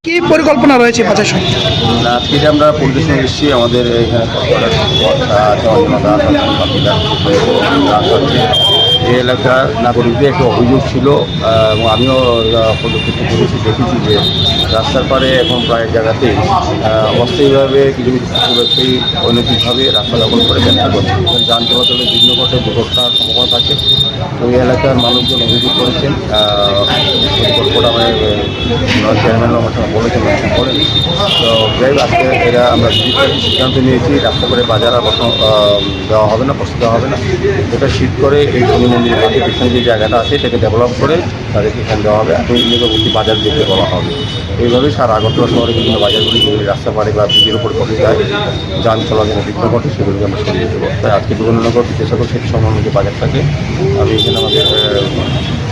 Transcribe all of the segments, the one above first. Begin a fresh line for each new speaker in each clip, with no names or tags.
কি পরিকল্পনা রয়েছে বাজার সঙ্গে?
আজকে যে আমরা পরিদর্শনে এসেছি আমাদের এখানে এই এলাকার নাগরিকদের একটা অভিযোগ ছিল এবং আমিও পদক্ষেপ করেছি, দেখেছি যে রাস্তার পাড়ে এখন প্রায় জায়গাতেই অস্থায়ীভাবে কিছু কিছু ব্যবসায়ী অনৈতিকভাবে রাস্তা দখল করে ব্যবসা করছে। যান চলাচলের বিঘ্ন ঘটে, দুর্ঘটনার সম্ভাবনা থাকে। তো এই এলাকার মানুষজন অভিযোগ করেছেন, পরিকল্পনা চেয়ারম্যান আমার সঙ্গে বলেছেন, করেন। তো যাই আজকে এরা আমরা সিদ্ধান্ত নিয়েছি রাস্তা করে বাজার আর দেওয়া হবে না, বসতে দেওয়া হবে না। এটা শীত করে এই শনি মন্দিরের পাশে পিছনে যে জায়গাটা আছে এটাকে ডেভেলপ করে তাদেরকে এখানে দেওয়া হবে, এবং নিকটবর্তী বাজার দেখতে বলা হবে। এইভাবে সারা আগরতলা শহরে বিভিন্ন বাজারগুলি যেগুলি রাস্তা পাড়ে বা ব্রিজের উপর পড়ে যায়, যান চলাচলের বিঘ্ন ঘটে, সেগুলিকে আমরা সরিয়ে দেবো। তাই আজকে বিবেকানন্দনগর বিদ্যাসাগর সেতু সংলগ্ন যে বাজারটাকে আমি এখানে আমাদের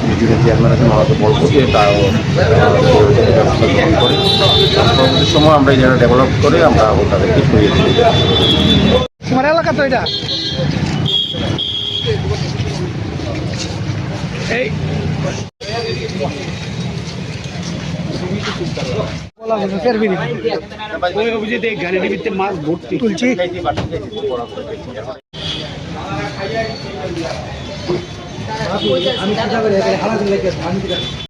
বিজেপির চেয়ারম্যান আছেন ওনাকে বলবো যে তাও ব্যবস্থা গ্রহণ করে পরবর্তী সময় আমরা এই জায়গাটা ডেভেলপ করে আমরা তাদেরকে সরিয়ে দেবো।
তোমার এলাকা তো এটা এই মাছ ভর্তি তুলছি। আমি